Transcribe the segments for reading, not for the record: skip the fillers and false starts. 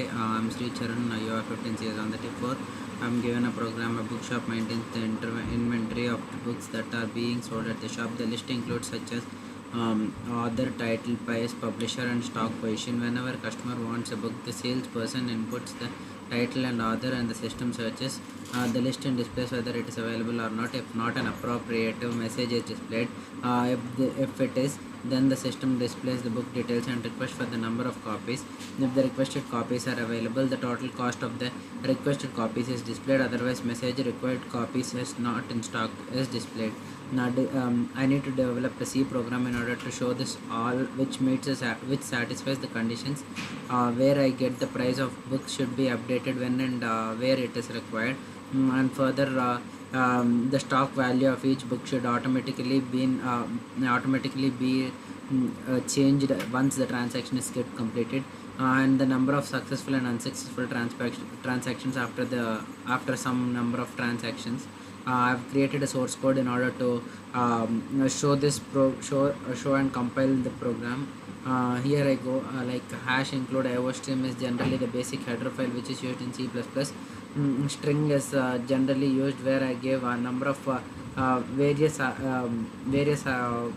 I'm Sri Charan, you are 15 years on the tip 4. I'm given a program. A bookshop maintains the inventory of the books that are being sold at the shop. The list includes such as author, title, price, publisher, and stock position. Whenever customer wants a book, the salesperson inputs the title and author, and the system searches the list and displays whether it is available or not. If not, an appropriate message is displayed. If it is, then the system displays the book details and requests for the number of copies. If the requested copies are available, the total cost of the requested copies is displayed. Otherwise, message required copies is not in stock is displayed. Now, I need to develop a C program in order to show this all, which satisfies the conditions where I get the price of books should be updated when and where it is required. And further, the stock value of each book should automatically be changed once the transaction is get completed, and the number of successful and unsuccessful transactions after some number of transactions. I've created a source code in order to show and compile the program. Here I go, like hash include IO stream is generally the basic header file which is used in C++. String is generally used where I gave a number of various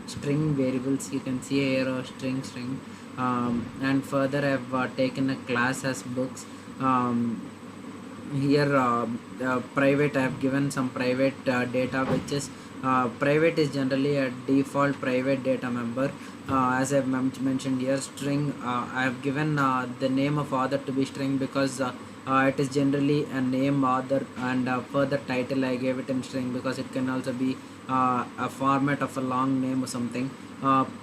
string variables. You can see here string, and further I've taken a class as books. Here private, I have given some private data, which is private is generally a default private data member. As I've mentioned here, string, I have given the name of author to be string because it is generally a name author, and further title I gave it in string because it can also be a format of a long name or something.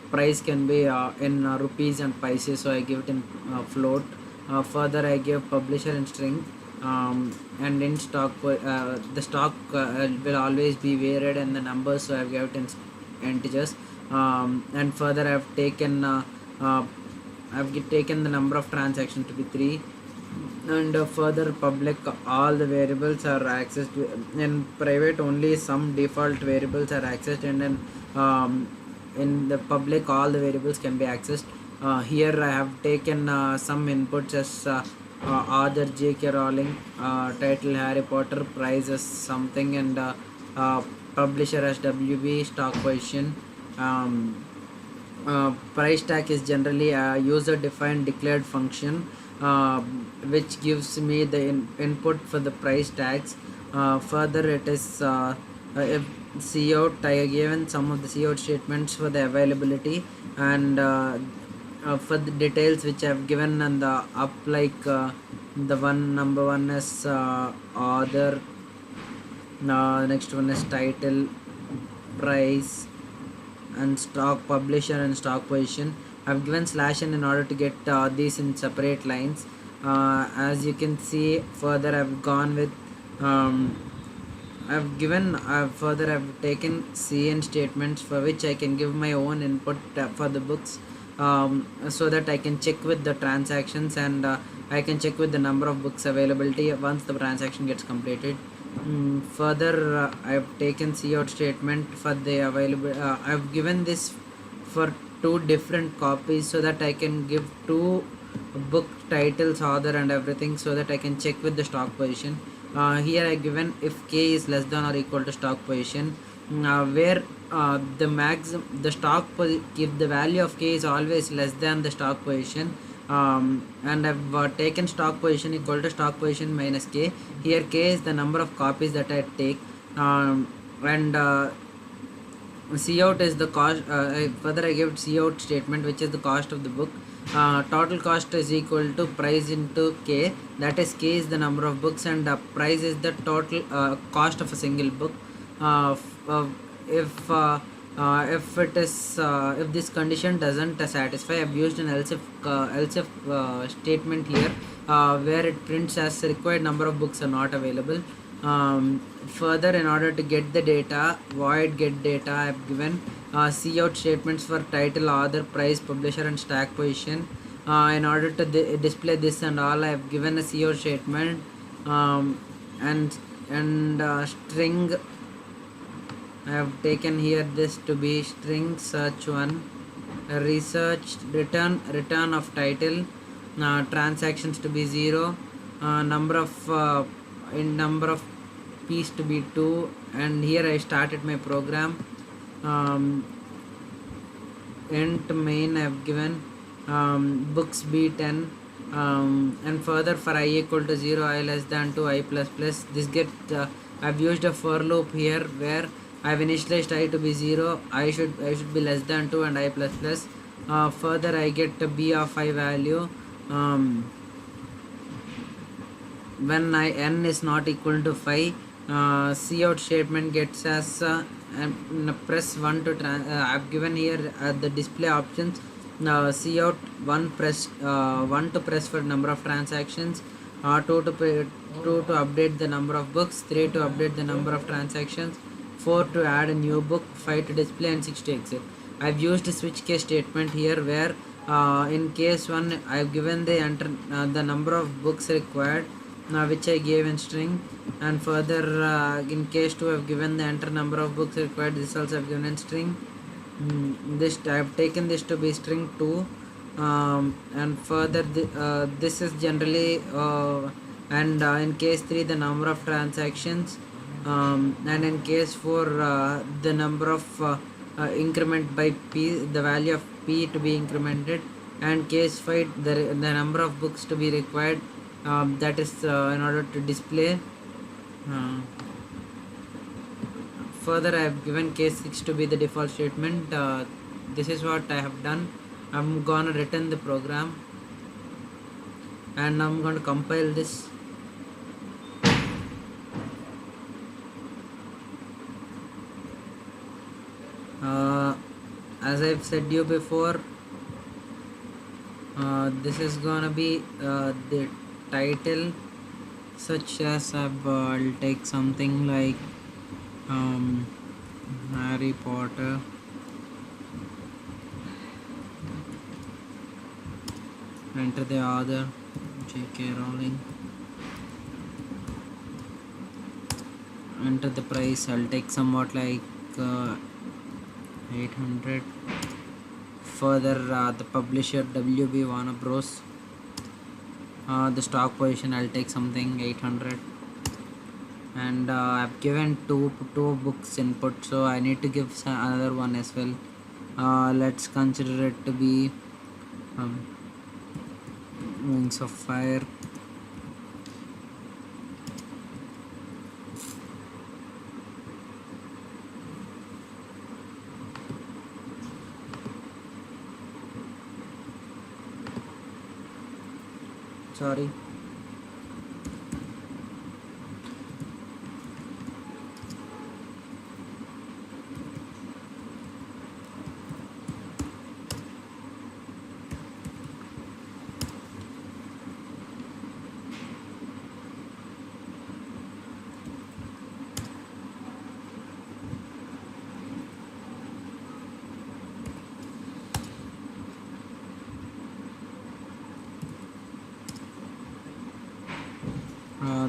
Price can be in rupees and paise, so I give it in float. Further I give publisher in string, and in stock the stock will always be varied in the numbers, so I've given it in integers. And further I've taken the number of transactions to be 3, and further public, all the variables are accessed. In private only some default variables are accessed, and then in the public all the variables can be accessed. Here I have taken some inputs as author J.K. Rowling, title Harry Potter, price as something, and publisher as WB, stock position. Price tag is generally a user defined declared function which gives me the input for the price tags. Further it is if cout, I have given some of the cout statements for the availability, and for the details which I have given on the up, like the number one is author, next one is title, price, and stock, publisher, and stock position. I've given /n in order to get these in separate lines. As you can see, further I've gone with I've taken CN statements for which I can give my own input for the books, so that I can check with the transactions, and I can check with the number of books availability once the transaction gets completed. Further I've taken cout statement for the available. I've given this for 2 different copies so that I can give 2 book titles, author, and everything, so that I can check with the stock position. Here I given if k is less than or equal to stock position, where the stock if the value of k is always less than the stock position, and I've taken stock position equal to stock position minus k. Here k is the number of copies that I take, and cout is the cost. Further I give cout statement, which is the cost of the book. Total cost is equal to price into k, that is k is the number of books, and price is the total cost of a single book. If this condition doesn't satisfy, I've used an else if statement here, where it prints as required number of books are not available. Further, in order to get the data, void get data, I've given cout statements for title, author, price, publisher, and stack position. In order to display this and all, I've given a cout statement, and string. I have taken here this to be string search one, research return of title, transactions to be 0, number of in number of p's to be 2, and here I started my program. Int main I have given books be 10, and further for I equal to 0, I less than 2, I plus plus. This get I've used a for loop here where I've initialized I to be 0, I should be less than 2, and I plus plus. Further I get a b of I value when n is not equal to 5. Cout statement gets as and press 1 to I've given here the display options. Cout 1 press 1 to press for number of transactions, 2 to update the number of books, 3 to update the number of transactions, 4 to add a new book, 5 to display, and 6 to exit. I've used a switch case statement here where in case 1 I've given the enter the number of books required, which I gave in string, and further in case 2 I've given the enter number of books required, this also I've given in string. This I've taken this to be string 2, and further this is generally and in case 3 the number of transactions, and in case 4 the number of increment by p, the value of p to be incremented, and case 5 the number of books to be required, that is in order to display. Further I have given case 6 to be the default statement. This is what I have done. I'm gonna return the program, and I'm going to compile this. As I've said you before, this is gonna be the title, such as I'll take something like Harry Potter, enter the author J.K. Rowling, enter the price. I'll take somewhat like 800. Further the publisher WB Warner Bros. The stock position I'll take something 800, and I've given two books input, so I need to give another one as well. Let's consider it to be Wings of Fire. Sorry.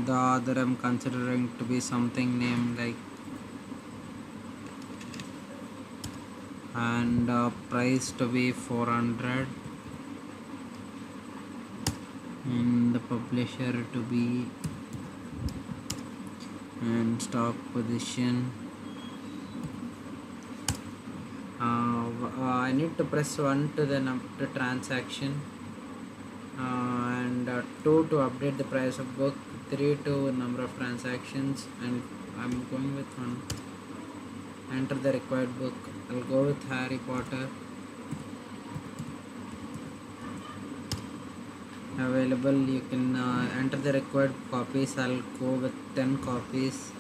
The other I'm considering to be something named like, and price to be 400, and the publisher to be, and stock position. I need to press 1 to the transaction, and 2 to update the price of book, 3 to number of transactions, and I'm going with 1. Enter the required book. I'll go with Harry Potter. Available, you can enter the required copies. I'll go with 10 copies,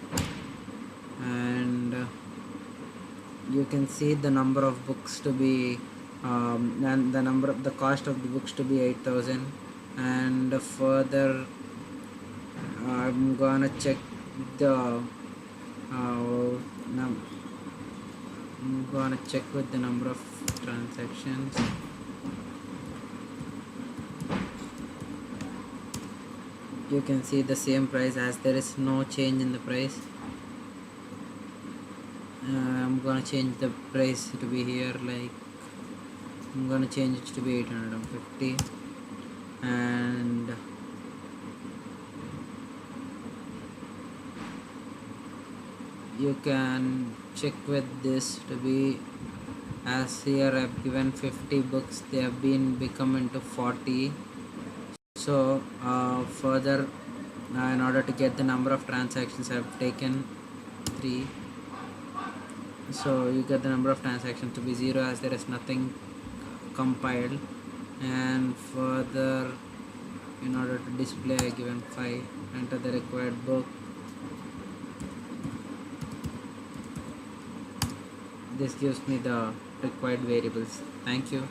and you can see the number of books to be and the cost of the books to be 8,000. And further I'm gonna check the I'm gonna check with the number of transactions. You can see the same price, as there is no change in the price. I'm gonna change the price to be here, like I'm gonna change it to be 850. and you can check with this to be, as here I've given 50 books, they have been become into 40. So further, in order to get the number of transactions, I've taken 3. So you get the number of transactions to be 0 as there is nothing compiled. And further, in order to display, I given 5. Enter the required book. This gives me the required variables. Thank you.